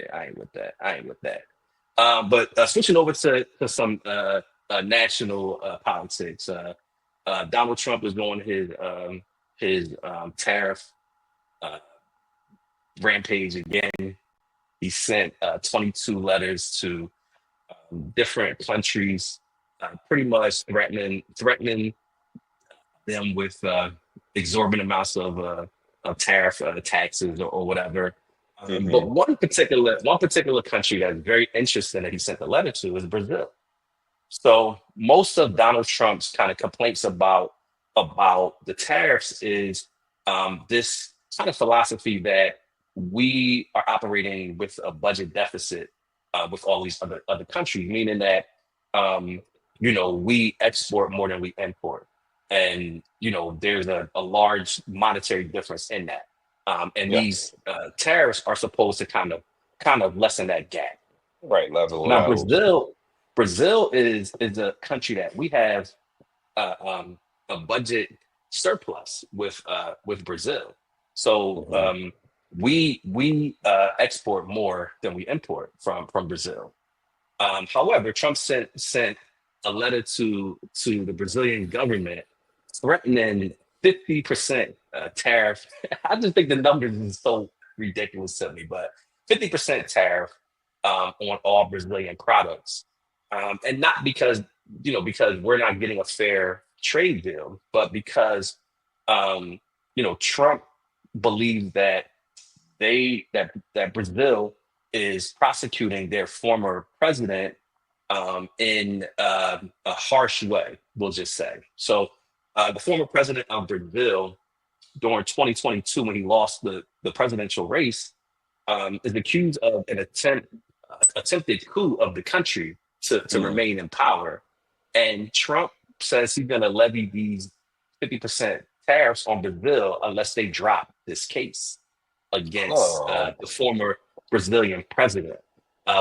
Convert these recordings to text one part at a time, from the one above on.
Yeah, I ain't with that. I ain't with that. But switching over to some national politics, Donald Trump is doing his tariff uh, rampage again. He sent 22 letters to different countries, pretty much threatening them with exorbitant amounts of tariff taxes or whatever. But Hmm. one particular country that's very interesting that he sent the letter to is Brazil. So most of Donald Trump's kind of complaints about the tariffs is this kind of philosophy that we are operating with a budget deficit with all these other countries, meaning that um, we export more than we import, and there's a large monetary difference in that, and Yeah. these tariffs are supposed to kind of lessen that gap. Right. Level it Now, out. Brazil is a country that we have a budget surplus with Brazil. So Hmm. we export more than we import from Brazil. However, Trump sent a letter to the Brazilian government threatening 50% tariff. I just think the numbers is so ridiculous to me, but 50% tariff on all Brazilian products, and not because we're not getting a fair trade deal, but because um, Trump believes that that Brazil is prosecuting their former president in a harsh way, we'll just say. So, the former president of Brazil during 2022, when he lost the presidential race, is accused of an attempted coup of the country to Mm. remain in power. And Trump says he's going to levy these 50% tariffs on Brazil unless they drop this case against Oh. the former Brazilian president,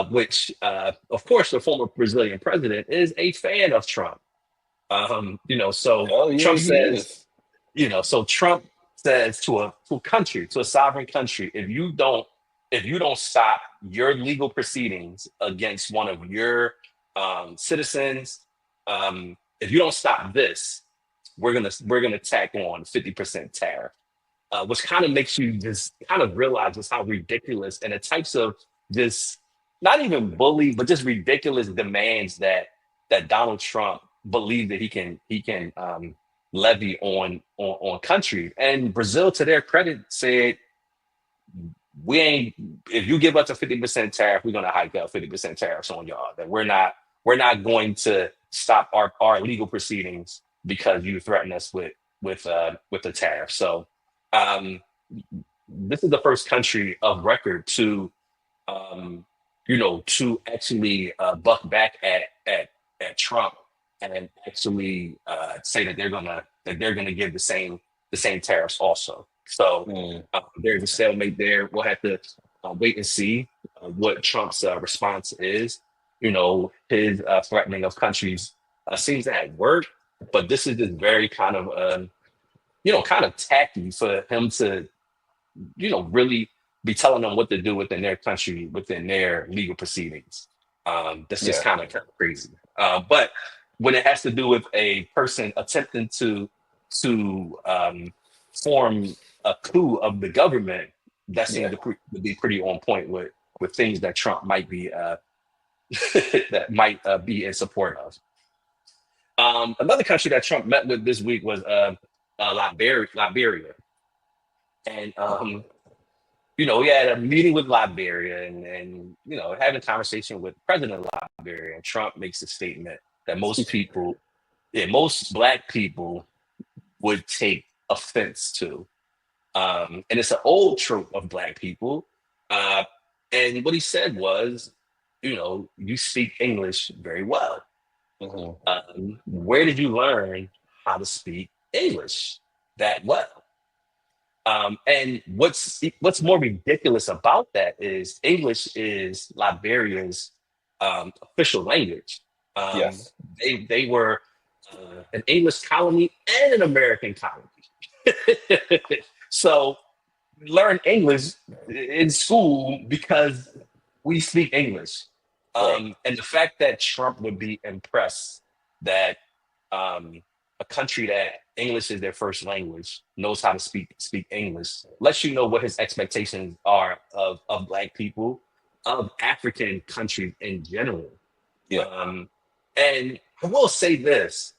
which, of course, the former Brazilian president is a fan of Trump. So Oh yeah, Trump he says, is. so Trump says to a country, to a sovereign country, if you don't stop your legal proceedings against one of your citizens, if you don't stop this, we're gonna tack on 50% tariff, which kind of makes you just kind of realize just how ridiculous and the types of just not even bully, but just ridiculous demands that Donald Trump believes that he can levy on country. And Brazil, to their credit, said we ain't. If you give us a 50% tariff, we're gonna hike up 50% tariffs on y'all. That we're not going to stop our legal proceedings because you threaten us with the tariff. So um, this is the first country of record um, to actually buck back at Trump and actually say that they're gonna give the same tariffs also. So Mm. there's a stalemate there. We'll have to wait and see what Trump's response is. His threatening of countries seems to have worked, but this is just very kind of tacky for him to really be telling them what to do within their country, within their legal proceedings. That's just Yeah. kind of crazy. But when it has to do with a person attempting to form a coup of the government, that seems Yeah. to be pretty on point with things that Trump might be that might be in support of. Another country that Trump met with this week was Liberia, and we had a meeting with Liberia and having a conversation with President of Liberia. And Trump makes a statement that most black people would take offense to. And it's an old trope of black people. Uh, and what he said was, you speak English very well. Hmm. Where did you learn how to speak English that well? And what's more ridiculous about that is English is Liberia's official language. Um, Yes. they were an English colony and an American colony. So learn English in school because we speak English. Right. And the fact that Trump would be impressed that a country that English is their first language knows how to speak English lets you know what his expectations are of Black people, of African countries in general. Yeah. Um, and I will say this: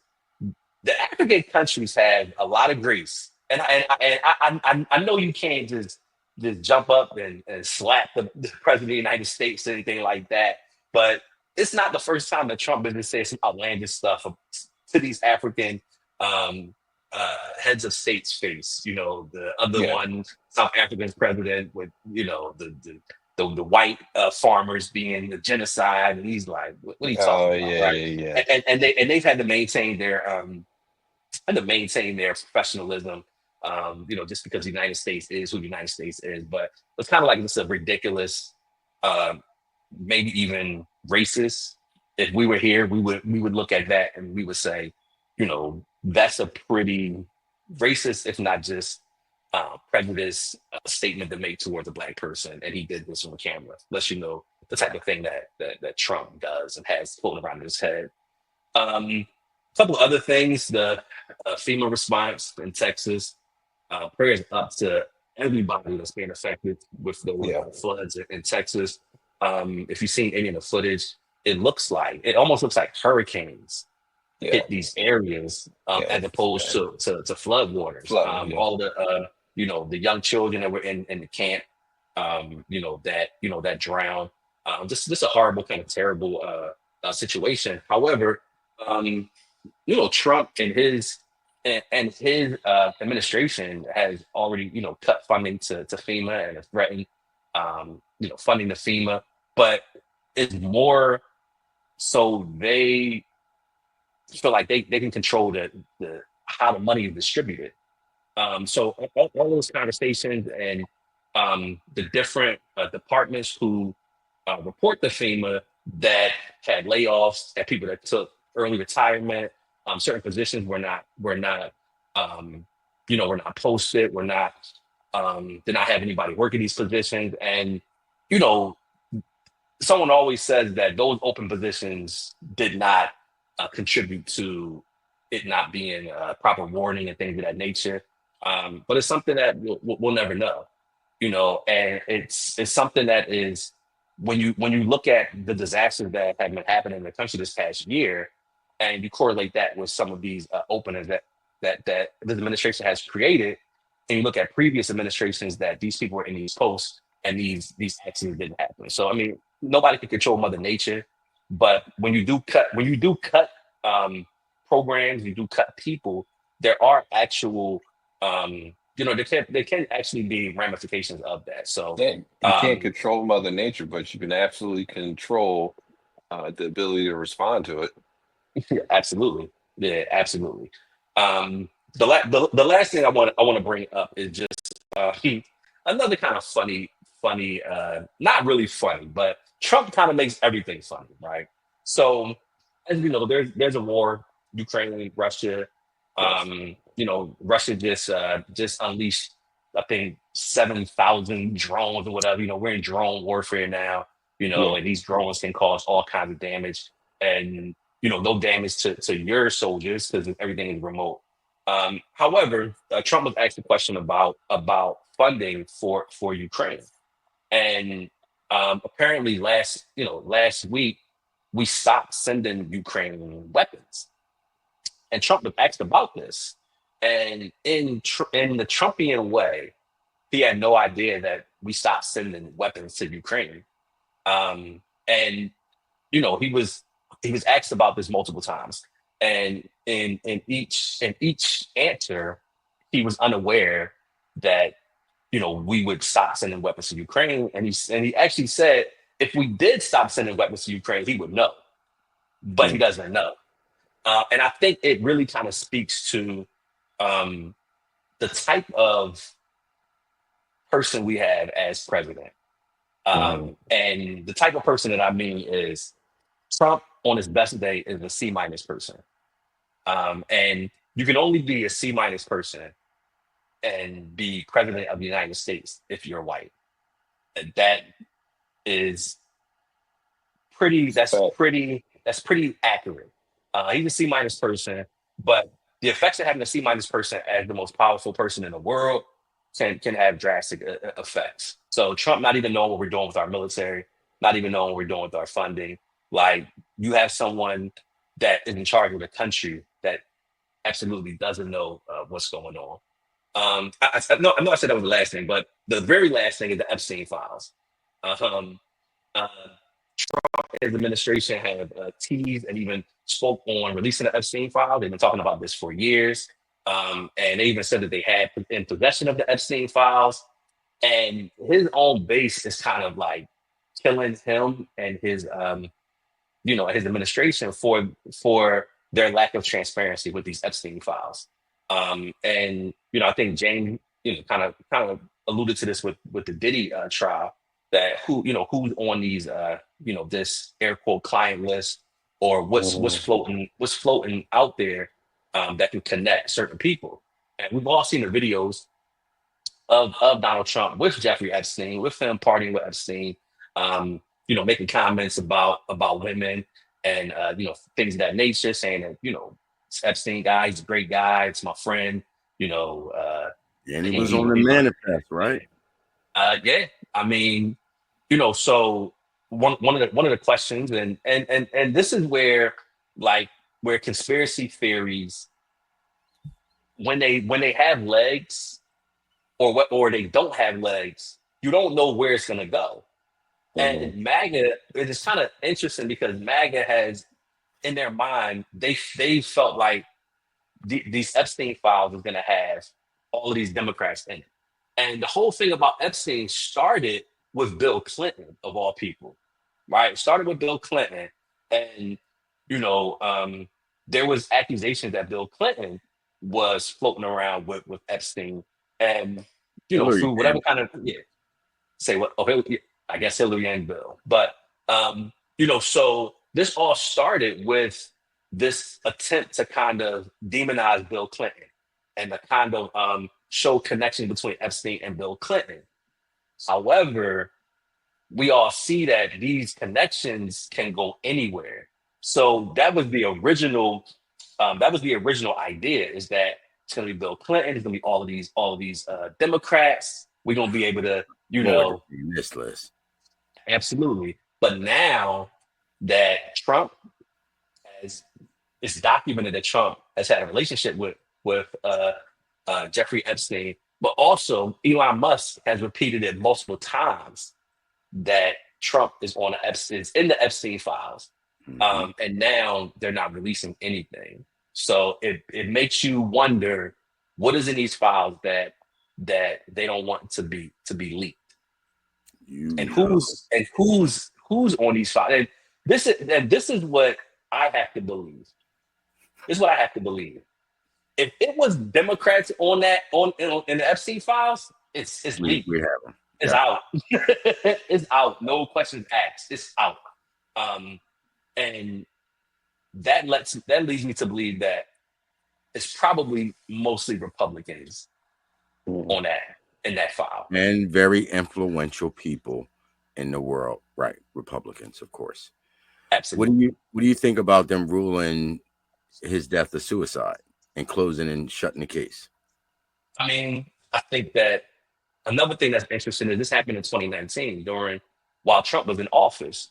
the African countries have a lot of grace, and I know you can't just jump up and slap the president of the United States or anything like that, but it's not the first time that Trump has been saying some outlandish stuff to these African um, heads of states face. You know, the other Yeah. one, South Africa's president with the white farmers being the genocide, and he's like, what are you Oh talking about, yeah, right? yeah, yeah. And they've had to maintain their professionalism. Just because the United States is who the United States is, but it's kind of like this a ridiculous, uh, maybe even racist. If we were here, we would look at that and we would say, that's a pretty racist, if not just prejudice statement to make towards a Black person, and he did this on camera. Lets you know the type of thing that Trump does and has floating around in his head. A couple of other things: the FEMA response in Texas. Prayers up to everybody that's being affected with those Yeah. floods in Texas. If you've seen any of the footage, it almost looks like hurricanes Yeah. hit these areas, Yeah. as opposed to flood waters. Flooding. Yeah. All the the young children that were in the camp, that drowned. Just a horrible, kind of terrible situation. However, um, Trump and his administration has already, cut funding to FEMA and has threatened, funding to FEMA, but it's more so they feel like they can control the how the money is distributed. So all those conversations and the different departments who report to FEMA that had layoffs, that people that took early retirement, certain positions were not um, were not posted, did not have anybody working these positions, and you know someone always says that those open positions did not contribute to it not being proper warning and things of that nature. But it's something that we'll never know, and it's something that is when you look at the disasters that have been happening in the country this past year, and you correlate that with some of these openings that this administration has created, and you look at previous administrations that these people were in these posts and these actions didn't happen. So I mean, nobody can control Mother Nature, but when you do cut um, programs, you do cut people, there are actual there can actually be ramifications of that. So Yeah. You can't um, control Mother Nature, but you can absolutely control the ability to respond to it. yeah, absolutely, yeah, absolutely. The last thing I want to bring up is just another kind of funny, not really funny, but Trump kind of makes everything funny, right? So, as we know, there's a war, Ukraine, Russia. Yes. Russia just unleashed, I think, 7,000 drones or whatever. We're in drone warfare now. Yeah. And these drones can cause all kinds of damage, and no damage to your soldiers because everything is remote. However, Trump was asked a question about funding for Ukraine, and apparently last week we stopped sending Ukraine weapons, and Trump was asked about this, and in the Trumpian way, he had no idea that we stopped sending weapons to Ukraine, and he was asked about this multiple times, and in each answer, he was unaware that we would stop sending weapons to Ukraine, and he actually said if we did stop sending weapons to Ukraine, he would know, but he Mm. doesn't know, and I think it really kind of speaks to um, the type of person we have as president, Hmm. and the type of person that I mean is Trump on his best day is a C minus person. And you can only be a C minus person and be president of the United States if you're white. And that is pretty that's Fact. pretty that's pretty accurate. He's a C minus person, but the effects of having a C minus person as the most powerful person in the world can have drastic effects. So Trump not even knowing what we're doing with our military, not even knowing what we're doing with our funding. Like you have someone that is in charge of the country that absolutely doesn't know what's going on. I know I said that was the last thing, but the very last thing is the Epstein files. Um, uh, his administration have teased and even spoke on releasing the Epstein file. They've been talking about this for years. And they even said that they had in possession of the Epstein files. And his own base is kind of like killing him and his administration for their lack of transparency with these Epstein files. And I think Jane, kind of alluded to this with the Diddy trial, that who's on these this air quote client list, or what's floating out there that can connect certain people. And we've all seen the videos of Donald Trump with Jeffrey Epstein, with him partying with Epstein, making comments about women and things of that nature, saying that this Epstein guy, he's a great guy, it's my friend, And he and was on the manifest, right? yeah. I mean, so one of the questions, and this is where like where conspiracy theories, when they have legs, or they don't have legs, you don't know where it's gonna go. And MAGA, it is kind of interesting because MAGA has in their mind, they felt like these Epstein files is gonna have all of these Democrats in it. And the whole thing about Epstein started with Bill Clinton, of all people, right? It started with Bill Clinton, and you know, um, there was accusations that Bill Clinton was floating around with Epstein, and Hillary through whatever did. kind of, yeah, say what? Okay, yeah, I guess Hillary and Bill, but so this all started with this attempt to kind of demonize Bill Clinton and to kind of show connection between Epstein and Bill Clinton. However, we all see that these connections can go anywhere. So that was the original. That was the original idea. Is that it's going to be Bill Clinton. It's going to be all of these Democrats. We're going to be able to, More than this list. absolutely. But now that Trump has, it's documented that Trump has had a relationship with Jeffrey Epstein, but also Elon Musk has repeated it multiple times that Trump is in the Epstein files, and now they're not releasing anything. So it makes you wonder what is in these files that they don't want to be leaked, and who's on these files. And this is what I have to believe. This is what I have to believe. If it was Democrats on that in the Epstein files, it's leaked. We have them. It's out. It's out. No questions asked. It's out. And that leads me to believe that it's probably mostly Republicans on that in that file. And very influential people in the world, right? Republicans, of course. Absolutely. What do you think about them ruling his death a suicide and closing and shutting the case? I mean, I think that another thing that's interesting is this happened in 2019 while Trump was in office.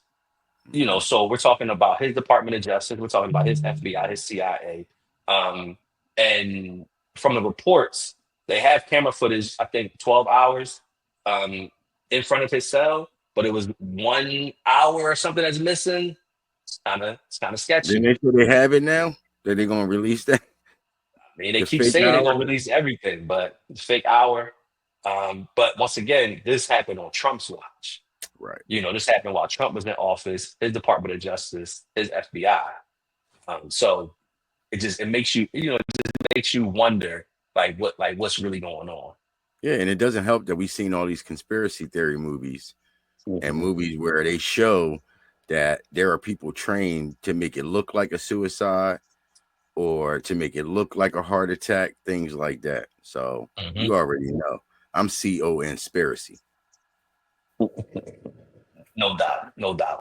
So we're talking about his Department of Justice, we're talking about his FBI, his CIA, and from the reports, they have camera footage. I think 12 hours um, in front of his cell, but it was 1 hour or something that's missing. It's kind of sketchy. Then they say they have it now. That they're gonna release that. I mean, they The keep fake saying they're hour? gonna release everything, but it's fake hour. But once again, this happened on Trump's watch. Right. This happened while Trump was in office, his Department of Justice, his FBI. So it makes you wonder what's really going on. Yeah, and it doesn't help that we've seen all these conspiracy theory movies and movies where they show that there are people trained to make it look like a suicide or to make it look like a heart attack, things like that. So you already know. I'm CO conspiracy. No doubt, no doubt.